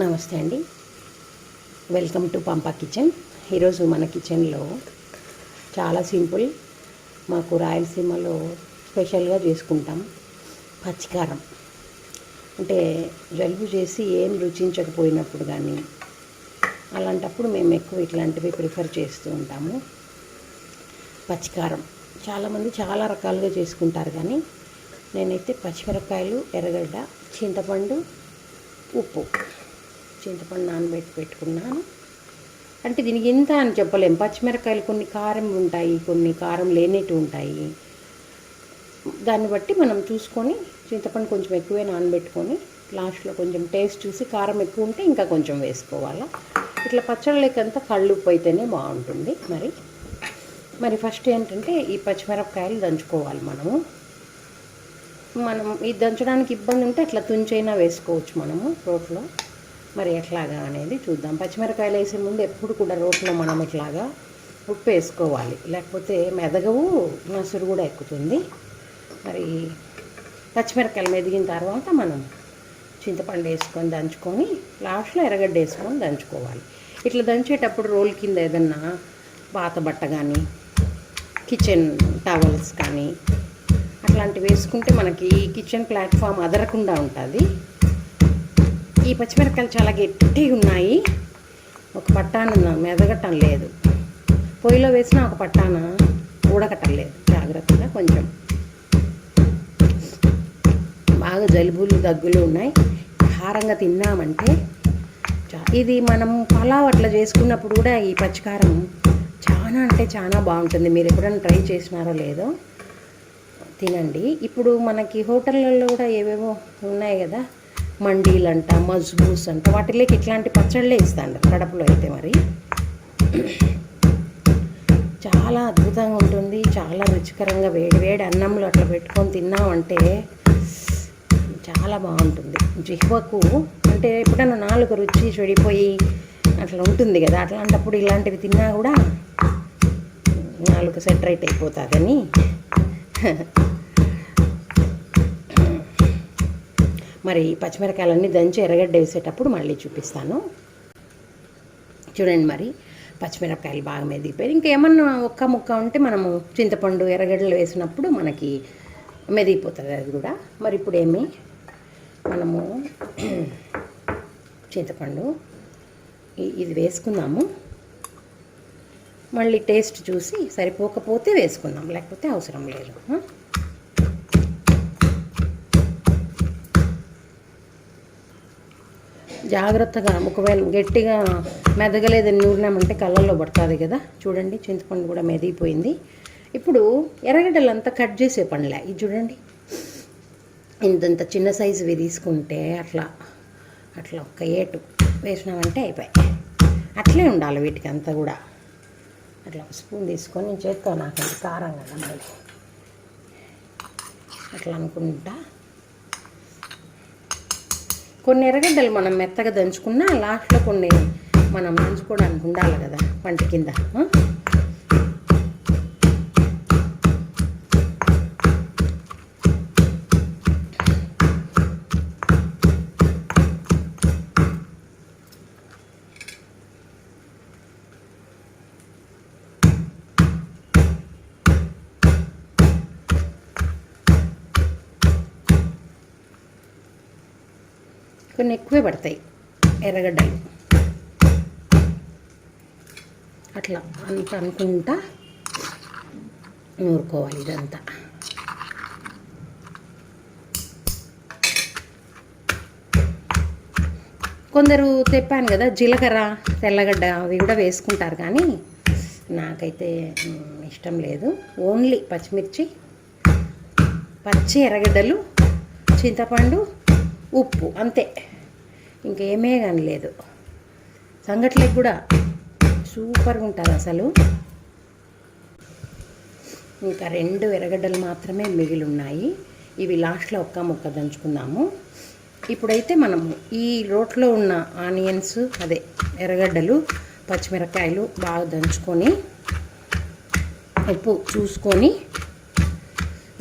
నమస్తే అండి, welcome to Pampa kitchen. ఈరోజు మన కిచెన్లో చాలా సింపుల్, మాకు రాయలసీమలో స్పెషల్గా చేసుకుంటాం పచ్చికారం. అంటే జలుబు చేసి ఏం రుచించకపోయినప్పుడు కానీ అలాంటప్పుడు మేము ఎక్కువ ఇట్లాంటివి ప్రిఫర్ చేస్తూ ఉంటాము. పచ్చికారం చాలామంది చాలా రకాలుగా చేసుకుంటారు, కానీ నేనైతే పచ్చిమిరపకాయలు, ఎర్రగడ్డ, చింతపండు, ఉప్పు, చింతపండు నానబెట్టి పెట్టుకున్నాను. అంటే దీనికి ఇంత అని చెప్పలేం. పచ్చిమిరపకాయలు కొన్ని కారం ఉంటాయి, కొన్ని కారం లేనివి ఉంటాయి. దాన్ని బట్టి మనం చూసుకొని చింతపండు కొంచెం ఎక్కువే నానబెట్టుకొని లాస్ట్లో కొంచెం టేస్ట్ చూసి కారం ఎక్కువ ఉంటే ఇంకా కొంచెం వేసుకోవాలా. ఇట్లా పచ్చడి లేకంతా కళ్ళుప్పు అయితేనే బాగుంటుంది. మరి ఫస్ట్ ఏంటంటే ఈ పచ్చిమిరపకాయలు దంచుకోవాలి. మనం ఇది దంచడానికి ఇబ్బంది ఉంటే అట్లా తుంచైనా వేసుకోవచ్చు మనము రోట్లో. మరి ఎట్లాగా అనేది చూద్దాం. పచ్చిమిరపకాయలు వేసే ముందు ఎప్పుడు కూడా రోట్లో మనం ఇట్లాగా ఉప్పు వేసుకోవాలి, లేకపోతే మెదగవు, నసురు కూడా ఎక్కుతుంది. మరి పచ్చిమిరపకాయలు మెదిగిన తర్వాత మనం చింతపండు వేసుకొని దంచుకొని లాస్ట్లో ఎర్రగడ్డ వేసుకొని దంచుకోవాలి. ఇట్లా దంచేటప్పుడు రోల్ కింద ఏదన్నా పాత బట్ట కానీ, కిచెన్ టవల్స్ కానీ అట్లాంటివి వేసుకుంటే మనకి కిచెన్ ప్లాట్ఫామ్ అదరకుండా ఉంటుంది. ఈ పచ్చిమిరపకాయలు చాలా గట్టిగా ఉన్నాయి, ఒక పట్టాన మెదగటం లేదు. పొయ్యిలో వేసినా ఒక పట్టాన ఉడకటం లేదు. జాగ్రత్తగా కొంచెం బాగా జలుబులు దగ్గులు ఉన్నాయి. కారంగా తిన్నామంటే ఇది మనం పలావ్ అట్లా చేసుకున్నప్పుడు కూడా ఈ పచ్చికారం చాలా అంటే చాలా బాగుంటుంది. మీరు ఎప్పుడైనా ట్రై చేసినారో లేదో తినండి. ఇప్పుడు మనకి హోటళ్ళల్లో కూడా ఏవేవో ఉన్నాయి కదా, మండీలంట, మజ్బూస్ అంట, వాటిలోకి ఇట్లాంటి పచ్చళ్ళే ఇస్తాండి కడపలో అయితే. మరి చాలా అద్భుతంగా ఉంటుంది, చాలా రుచికరంగా వేడి అన్నంలో అట్లా పెట్టుకొని తిన్నామంటే చాలా బాగుంటుంది. జిహ్వకు అంటే ఎప్పుడైనా నాలుగు రుచి చెడిపోయి అట్లా ఉంటుంది కదా, అట్లాంటప్పుడు ఇలాంటివి తిన్నా కూడా నాలుగు సెట్ రైట్ అయిపోతుందని. మరి పచ్చిమిరకాయలన్నీ దంచి ఎర్రగడ్డ వేసేటప్పుడు మళ్ళీ చూపిస్తాను. చూడండి, మరి పచ్చిమిరపకాయలు బాగా మెదిగిపోయి ఇంకేమన్నా ఒక్క ముక్క ఉంటే మనము చింతపండు, ఎర్రగడ్డలు వేసినప్పుడు మనకి మెదిగిపోతుంది అది కూడా. మరి ఇప్పుడు మనము చింతపండు ఇది వేసుకుందాము. మళ్ళీ టేస్ట్ చూసి సరిపోకపోతే వేసుకుందాం, లేకపోతే అవసరం లేదు. జాగ్రత్తగా, ఒకవేళ గట్టిగా మెదగలేదని నూరినామంటే కళ్ళల్లో పడుతుంది కదా. చూడండి, చింతపండు కూడా మెదిగిపోయింది. ఇప్పుడు ఎర్రగడ్డలంతా కట్ చేసే పనిలే. ఇది చూడండి, ఇంతంత చిన్న సైజువి తీసుకుంటే అట్లా ఒక్క ఏటు వేసినామంటే అయిపోయాయి. అట్లే ఉండాలి వీటికి అంతా కూడా. అట్లా స్పూన్ తీసుకొని చేత్తో, నాకు కారం కదా మళ్ళీ అట్లా అనుకుంటా. కొన్ని ఎర్రగడ్డలు మనం మెత్తగా దంచుకున్నా లాస్ట్లో కొన్ని మనం దంచుకోవడానికి ఉండాలి కదా పంట కింద. కొన్ని ఎక్కువే పడతాయి ఎర్రగడ్డలు. అట్లా అంత అనుకుంటా నూరుకోవాలి ఇదంతా. కొందరు చెప్పాను కదా జీలకర్ర, తెల్లగడ్డ అవి కూడా వేసుకుంటారు, కానీ నాకైతే ఇష్టం లేదు. ఓన్లీ పచ్చిమిర్చి, పచ్చి ఎర్రగడ్డలు, చింతపండు, ఉప్పు, అంతే. ఇంకేమే కానీ లేదు. సంగట్లేకి కూడా సూపర్గా ఉంటుంది అసలు. ఇంకా 2 ఎర్రగడ్డలు మాత్రమే మిగిలి ఉన్నాయి. ఇవి లాస్ట్లో ఒక్క ముక్క దంచుకుందాము. ఇప్పుడైతే మనము ఈ రోట్లో ఉన్న ఆనియన్స్, అదే ఎర్రగడ్డలు, పచ్చిమిరపకాయలు బాగా దంచుకొని ఉప్పు చూసుకొని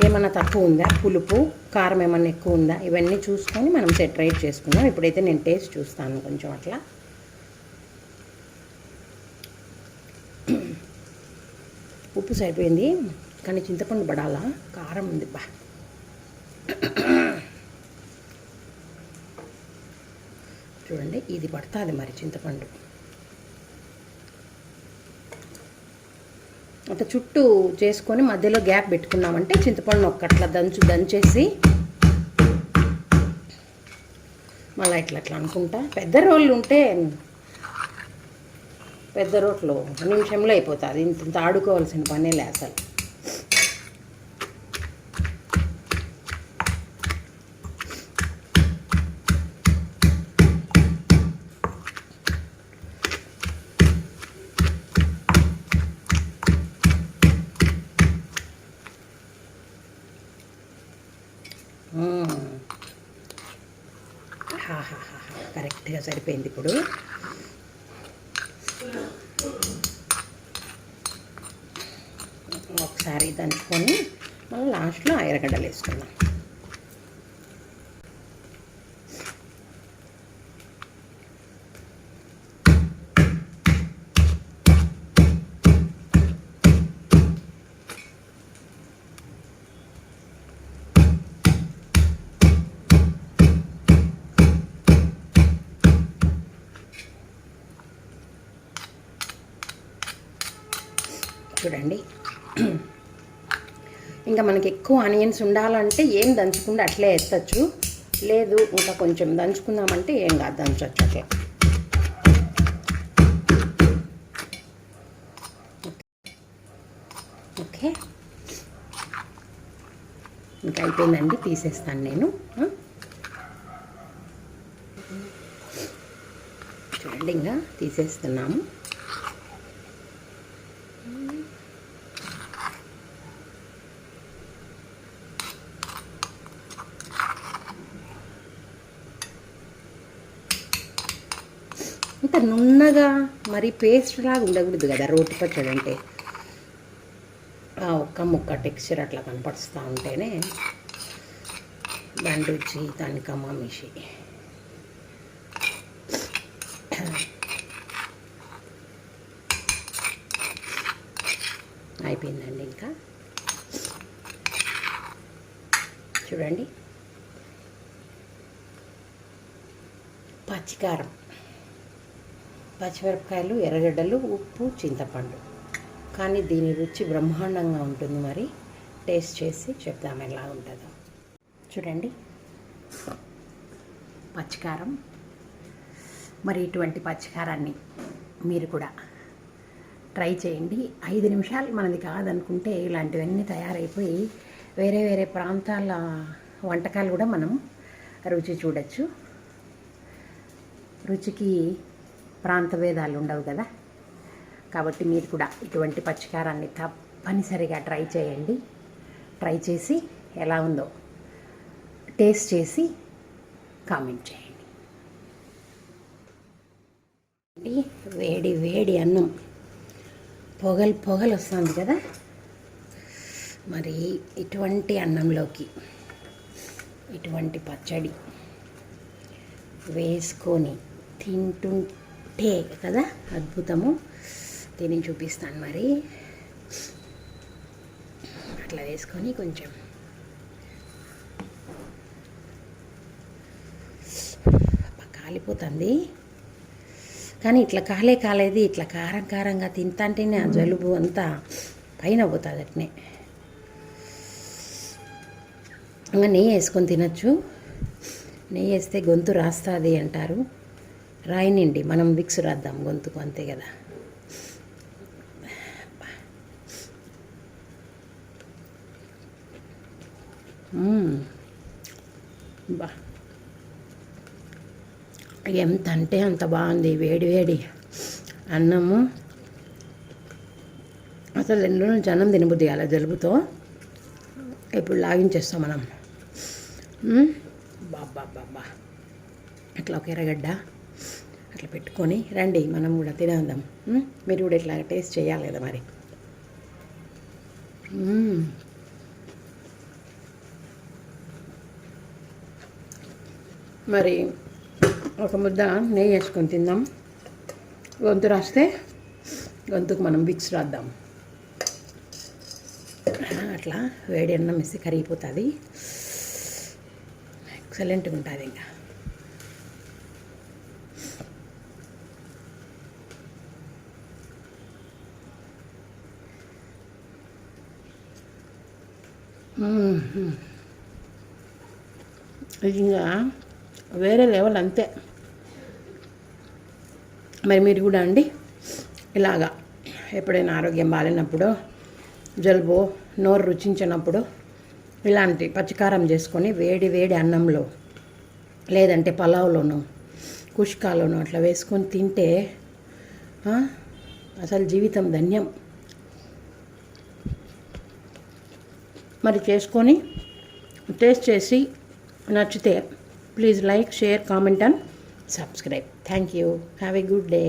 ఏమన్నా తక్కువ ఉందా, పులుపు కారం ఏమన్నా ఎక్కువ ఉందా, ఇవన్నీ చూసుకొని మనం సెటరేట్ చేసుకుందాం. ఇప్పుడైతే నేను టేస్ట్ చూస్తాను కొంచెం అట్లా. ఉప్పు సరిపోయింది, కానీ చింతపండు పడాలా, కారం ఉంది బా. చూడండి ఇది పడుతుంది మరి చింతపండు. అంత చుట్టూ చేసుకొని మధ్యలో గ్యాప్ పెట్టుకున్నామంటే చింతపండు ఒక్కట్లా దంచేసి మళ్ళీ ఇట్లా అనుకుంటా. పెద్ద రోళ్ళు ఉంటే పెద్ద రోట్లో నిమిషంలో అయిపోతుంది, ఇంత ఆడుకోవాల్సిన పనే లే అసలు. కరెక్ట్గా సరిపోయింది. ఇప్పుడు ఒకసారి దంచుకొని మళ్ళీ లాస్ట్లో ఎర్రగడ్డలు వేసుకుందాం. చూడండి, ఇంకా మనకి ఎక్కువ ఆనియన్స్ ఉండాలంటే ఏం దంచకుండా అట్లే ఎత్తచ్చు, లేదు ఇంకా కొంచెం దంచుకుందామంటే ఏం కాదు, దంచవచ్చు అట్లా. ఓకే, ఇంకా అయిపోయిందండి, తీసేస్తాను నేను. చూడండి ఇంకా తీసేస్తున్నాము. ఇంత నున్నగా మరి పేస్ట్ లాగా ఉండకూడదు కదా రోటి పచ్చడి అంటే. ఒక్క ముక్క టెక్స్చర్ అట్లా కనపడుస్తూ ఉంటేనే దాని రుచి, దాని కమ్మామిషి. అయిపోయిందండి. ఇంకా చూడండి, పచ్చికారం, పచ్చిమిరపకాయలు, ఎర్రగడ్డలు, ఉప్పు, చింతపండు. కానీ దీని రుచి బ్రహ్మాండంగా ఉంటుంది. మరి టేస్ట్ చేసి చెప్దాం ఎలా ఉంటుందో. చూడండి, పచ్చికారం. మరి ఇటువంటి పచ్చికారాన్ని మీరు కూడా ట్రై చేయండి. 5 నిమిషాలు మనది కాదనుకుంటే ఇలాంటివన్నీ తయారైపోయి వేరే వేరే ప్రాంతాల వంటకాలు కూడా మనం రుచి చూడొచ్చు. రుచికి ప్రాంత భేదాలు ఉండవు కదా, కాబట్టి మీరు కూడా ఇటువంటి పచ్చికారాన్ని తప్పనిసరిగా ట్రై చేయండి. ట్రై చేసి ఎలా ఉందో టేస్ట్ చేసి కామెంట్ చేయండి. వేడి వేడి అన్నం పొగలు వస్తుంది కదా, మరి ఇటువంటి అన్నంలోకి ఇటువంటి పచ్చడి వేసుకొని తింటుంటే కదా అద్భుతము. దీన్ని చూపిస్తాను. మరి అట్లా వేసుకొని కొంచెం కాలిపోతుంది, కానీ ఇట్లా కాలేది ఇట్లా కారంగా తింటాంటేనే ఆ జలుబు అంతా పైన పోతుంది. అట్నే ఇంకా నెయ్యి వేసుకొని తినచ్చు. నెయ్యి వేస్తే గొంతు రాస్తుంది అంటారు. రాయనండి, మనం విక్స్ రాద్దాం గొంతుకు, అంతే కదా. బా, ఎంత అంటే అంత బాగుంది. వేడి వేడి అన్నము అసలు 2 రోజుల నుంచి అన్నం తినబుద్ది అలా జలుబుతో. ఇప్పుడు లాగించేస్తాం మనం. బాబా, అట్లా ఒక ఎర్రగడ్డ అట్లా పెట్టుకొని రండి, మనం కూడా తినేద్దాం. మీరు కూడా ఇట్లా టేస్ట్ చేయాలి కదా మరి. మరి ఒక ముద్ద నెయ్యి వేసుకొని తిందాం. గొంతు రాస్తే గొంతుకు మనం విక్స్ రాద్దాం. అట్లా వేడి అన్నం వేస్తే కరిగిపోతుంది. ఎక్సలెంట్గా ఉంటుంది. ఇంకా ఇది ఇంకా వేరే లెవెల్ అంతే. మరి మీరు కూడా అండి ఇలాగా ఎప్పుడైనా ఆరోగ్యం బాగాలేనప్పుడు, జలుబు, నోరు రుచించినప్పుడు ఇలాంటి పచ్చికారం చేసుకొని వేడి వేడి అన్నంలో లేదంటే పలావ్లోనో కుష్కాలోనో అట్లా వేసుకొని తింటే అసలు జీవితం ధన్యం. మరి చేసుకొని టేస్ట్ చేసి నచ్చితే please like, share, comment and subscribe. Thank you. Have a good day.